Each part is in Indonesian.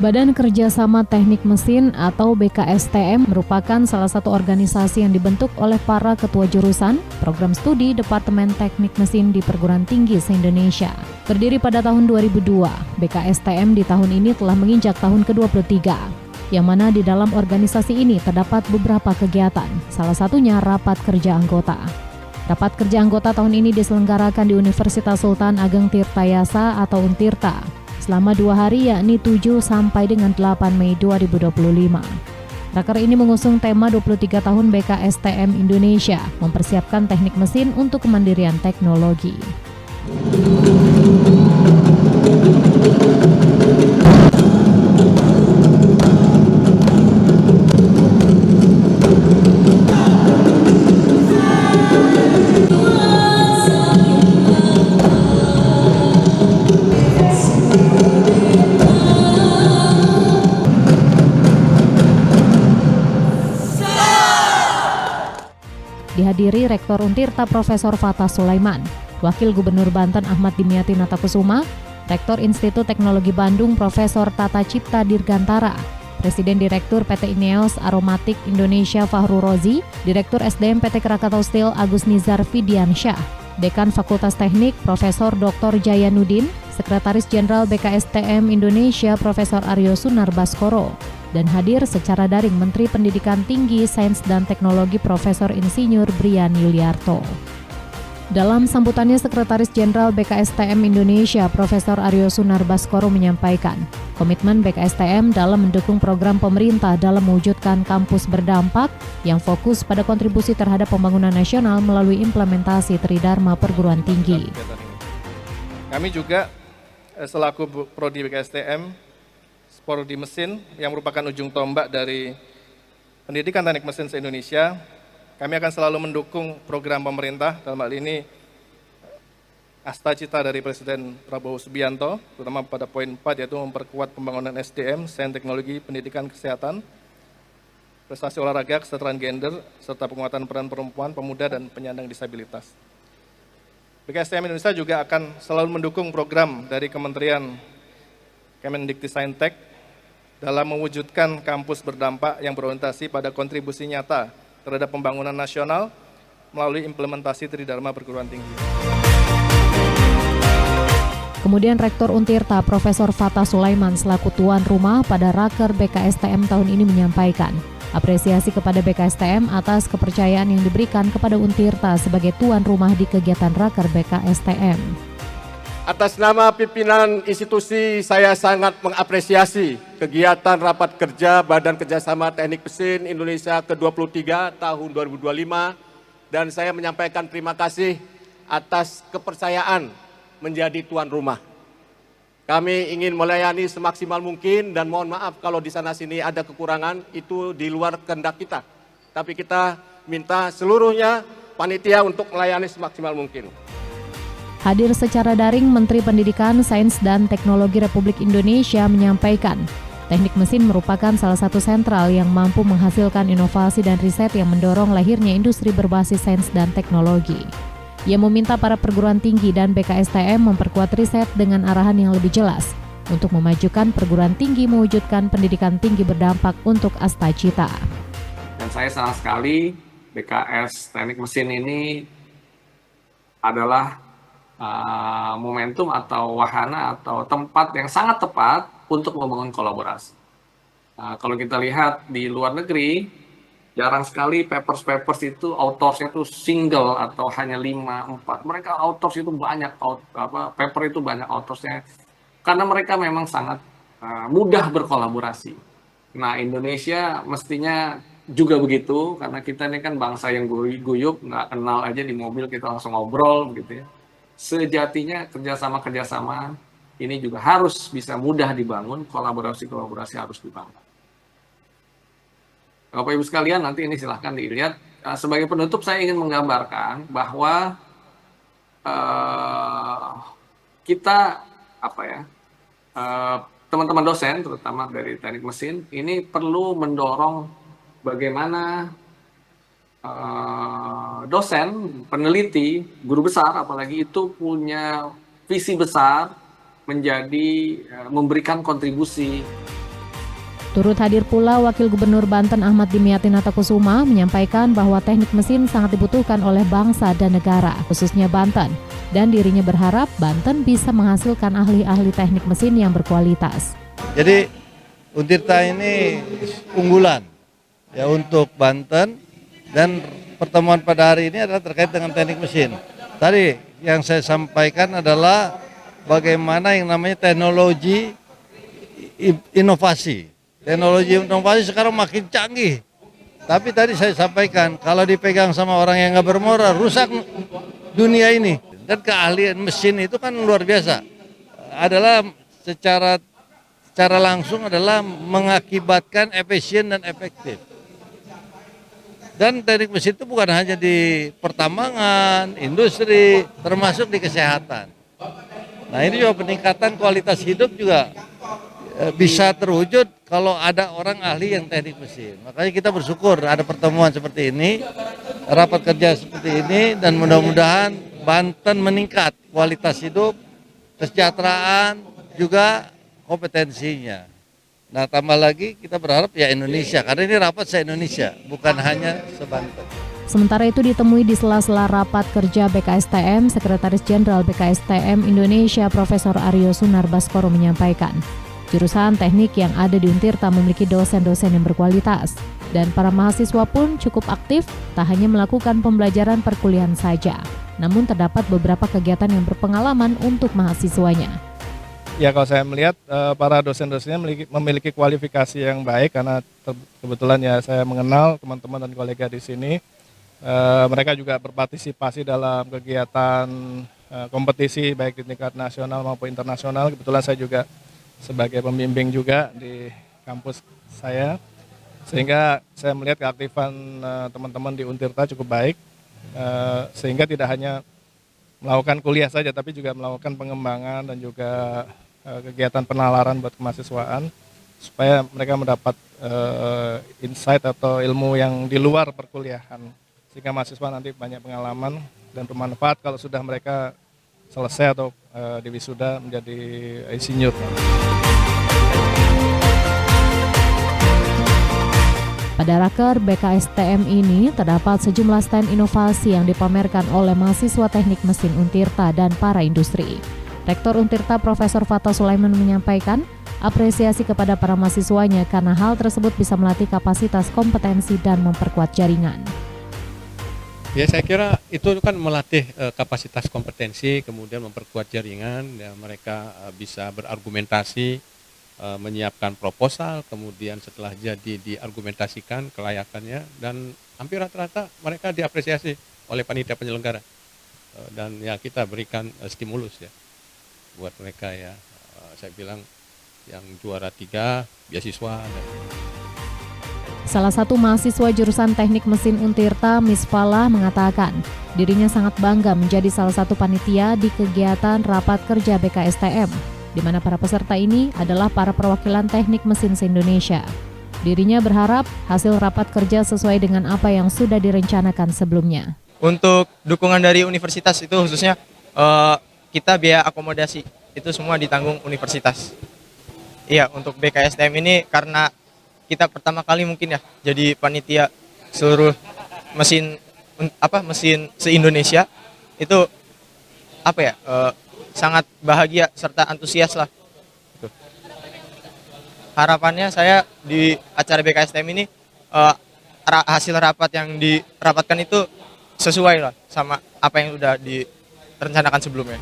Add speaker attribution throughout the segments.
Speaker 1: Badan Kerjasama Teknik Mesin atau BKSTM merupakan salah satu organisasi yang dibentuk oleh para ketua jurusan program studi Departemen Teknik Mesin di perguruan tinggi se-Indonesia. Berdiri pada tahun 2002, BKSTM di tahun ini telah menginjak tahun ke-23, yang mana di dalam organisasi ini terdapat beberapa kegiatan, salah satunya rapat kerja anggota. Rapat kerja anggota tahun ini diselenggarakan di Universitas Sultan Ageng Tirtayasa atau Untirta selama 2 hari, yakni 7 sampai dengan 8 Mei 2025. Raker ini mengusung tema 23 tahun BKSTM Indonesia, mempersiapkan teknik mesin untuk kemandirian teknologi. Dihadiri Rektor Untirta Profesor Fatah Sulaiman, Wakil Gubernur Banten Ahmad Dimyati Natakusuma, Rektor Institut Teknologi Bandung Profesor Tata Cipta Dirgantara, Presiden Direktur PT Ineos Aromatik Indonesia Fahru Rozi, Direktur SDM PT Krakatau Steel Agus Nizar Fidiansyah, Dekan Fakultas Teknik Profesor Dr. Jayanuddin, Sekretaris Jenderal BKSTM Indonesia Profesor Aryo Sunar Baskoro, dan hadir secara daring Menteri Pendidikan Tinggi, Sains dan Teknologi Profesor Insinyur Brian Yuliarto. Dalam sambutannya, Sekretaris Jenderal BKSTM Indonesia Profesor Aryo Sunar Baskoro menyampaikan komitmen BKSTM dalam mendukung program pemerintah dalam mewujudkan kampus berdampak yang fokus pada kontribusi terhadap pembangunan nasional melalui implementasi Tridharma perguruan tinggi.
Speaker 2: Kami juga selaku Prodi BKSTM Prodi Mesin yang merupakan ujung tombak dari pendidikan teknik mesin se-Indonesia, kami akan selalu mendukung program pemerintah, dalam hal ini Asta-cita dari Presiden Prabowo Subianto, terutama pada poin 4 yaitu memperkuat pembangunan SDM, Sains Teknologi, Pendidikan, Kesehatan, prestasi olahraga, kesetaraan gender, serta penguatan peran perempuan, pemuda, dan penyandang disabilitas. BKSTM Indonesia juga akan selalu mendukung program dari Kementerian Kemendikti-Saintek dalam mewujudkan kampus berdampak yang berorientasi pada kontribusi nyata terhadap pembangunan nasional melalui implementasi Tridharma perguruan tinggi.
Speaker 1: Kemudian Rektor Untirta Profesor Fatah Sulaiman selaku tuan rumah pada Raker BKSTM tahun ini menyampaikan apresiasi kepada BKSTM atas kepercayaan yang diberikan kepada Untirta sebagai tuan rumah di kegiatan Raker BKSTM.
Speaker 3: Atas nama pimpinan institusi, saya sangat mengapresiasi kegiatan rapat kerja Badan Kerjasama Teknik Mesin Indonesia ke-23 tahun 2025 dan saya menyampaikan terima kasih atas kepercayaan menjadi tuan rumah. Kami ingin melayani semaksimal mungkin dan mohon maaf kalau di sana-sini ada kekurangan, itu di luar kehendak kita. Tapi kita minta seluruhnya panitia untuk melayani semaksimal mungkin.
Speaker 1: Hadir secara daring Menteri Pendidikan, Sains dan Teknologi Republik Indonesia menyampaikan, teknik mesin merupakan salah satu sentral yang mampu menghasilkan inovasi dan riset yang mendorong lahirnya industri berbasis sains dan teknologi. Ia meminta para perguruan tinggi dan BKSTM memperkuat riset dengan arahan yang lebih jelas untuk memajukan perguruan tinggi mewujudkan pendidikan tinggi berdampak untuk Asta-cita.
Speaker 4: Dan saya senang sekali BKS Teknik Mesin ini adalah momentum atau wahana atau tempat yang sangat tepat untuk membangun kolaborasi. Kalau kita lihat di luar negeri, jarang sekali papers itu autorsnya itu single atau hanya 5, 4. Mereka autors itu banyak, paper itu banyak autorsnya, karena mereka memang sangat mudah berkolaborasi. Nah, Indonesia mestinya juga begitu, karena kita ini kan bangsa yang guyup, nggak kenal aja di mobil kita langsung ngobrol begitu ya. Sejatinya kerjasama ini juga harus bisa mudah dibangun, kolaborasi harus dibangun. Bapak Ibu sekalian, nanti ini silahkan dilihat. Sebagai penutup saya ingin menggambarkan bahwa kita teman-teman dosen, terutama dari teknik mesin, ini perlu mendorong bagaimana dosen, peneliti, guru besar apalagi itu punya visi besar menjadi memberikan kontribusi
Speaker 1: Turut hadir pula Wakil Gubernur Banten Ahmad Dimyati Natakusuma menyampaikan bahwa teknik mesin sangat dibutuhkan oleh bangsa dan negara, khususnya Banten. Dan dirinya berharap Banten bisa menghasilkan ahli-ahli teknik mesin yang berkualitas.
Speaker 5: Jadi Untirta ini unggulan ya untuk Banten, dan pertemuan pada hari ini adalah terkait dengan teknik mesin. Tadi yang saya sampaikan adalah bagaimana yang namanya teknologi inovasi. Teknologi inovasi sekarang makin canggih. Tapi tadi saya sampaikan, kalau dipegang sama orang yang nggak bermoral, rusak dunia ini. Dan keahlian mesin itu kan luar biasa. Adalah secara langsung adalah mengakibatkan efisien dan efektif. Dan teknik mesin itu bukan hanya di pertambangan, industri, termasuk di kesehatan. Nah ini juga peningkatan kualitas hidup juga bisa terwujud kalau ada orang ahli yang teknik mesin. Makanya kita bersyukur ada pertemuan seperti ini, rapat kerja seperti ini, dan mudah-mudahan Banten meningkat kualitas hidup, kesejahteraan, juga kompetensinya. Nah tambah lagi kita berharap ya Indonesia, karena ini rapat se-Indonesia, bukan hanya se-Banten.
Speaker 1: Sementara itu ditemui di sela-sela rapat kerja BKSTM, Sekretaris Jenderal BKSTM Indonesia Profesor Aryo Sunar Baskoro menyampaikan, jurusan teknik yang ada di Untirta memiliki dosen-dosen yang berkualitas, dan para mahasiswa pun cukup aktif, tak hanya melakukan pembelajaran perkuliahan saja, namun terdapat beberapa kegiatan yang berpengalaman untuk mahasiswanya.
Speaker 2: Ya kalau saya melihat para dosen-dosennya memiliki kualifikasi yang baik, karena kebetulan ya saya mengenal teman-teman dan kolega di sini. Mereka juga berpartisipasi dalam kegiatan kompetisi baik di tingkat nasional maupun internasional. Kebetulan saya juga sebagai pembimbing juga di kampus saya, sehingga saya melihat keaktifan teman-teman di Untirta cukup baik, sehingga tidak hanya melakukan kuliah saja, tapi juga melakukan pengembangan dan juga kegiatan penalaran buat kemahasiswaan, supaya mereka mendapat insight atau ilmu yang di luar perkuliahan, sehingga mahasiswa nanti banyak pengalaman dan bermanfaat kalau sudah mereka selesai atau di wisuda menjadi insinyur.
Speaker 1: Pada Raker BKSTM ini terdapat sejumlah stand inovasi yang dipamerkan oleh mahasiswa teknik mesin Untirta dan para industri. Rektor Untirta Profesor Fathah Sulaiman menyampaikan apresiasi kepada para mahasiswanya karena hal tersebut bisa melatih kapasitas kompetensi dan memperkuat jaringan.
Speaker 6: Ya saya kira itu kan melatih kapasitas kompetensi, kemudian memperkuat jaringan, ya, mereka bisa berargumentasi, menyiapkan proposal, kemudian setelah jadi diargumentasikan kelayakannya, dan hampir rata-rata mereka diapresiasi oleh panitia penyelenggara, dan ya kita berikan stimulus ya buat mereka ya. Saya bilang yang juara 3 beasiswa.
Speaker 1: Salah satu mahasiswa jurusan teknik mesin Untirta, Miss Falah, mengatakan dirinya sangat bangga menjadi salah satu panitia di kegiatan rapat kerja BKSTM, di mana para peserta ini adalah para perwakilan teknik mesin se-Indonesia. Dirinya berharap hasil rapat kerja sesuai dengan apa yang sudah direncanakan sebelumnya.
Speaker 7: Untuk dukungan dari universitas itu khususnya kita biaya akomodasi itu semua ditanggung universitas. Iya, untuk BKSTM ini karena kita pertama kali mungkin ya jadi panitia seluruh mesin se-Indonesia, itu sangat bahagia serta antusias lah. Harapannya saya di acara BKSTM ini hasil rapat yang dirapatkan itu sesuai lah sama apa yang sudah direncanakan sebelumnya.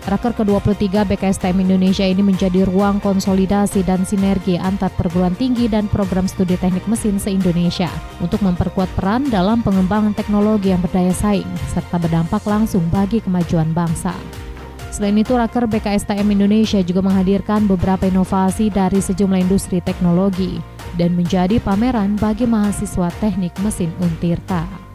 Speaker 1: Raker ke-23 BKSTM Indonesia ini menjadi ruang konsolidasi dan sinergi antar perguruan tinggi dan program studi teknik mesin se-Indonesia untuk memperkuat peran dalam pengembangan teknologi yang berdaya saing serta berdampak langsung bagi kemajuan bangsa. Selain itu, Raker BKSTM Indonesia juga menghadirkan beberapa inovasi dari sejumlah industri teknologi dan menjadi pameran bagi mahasiswa teknik mesin Untirta.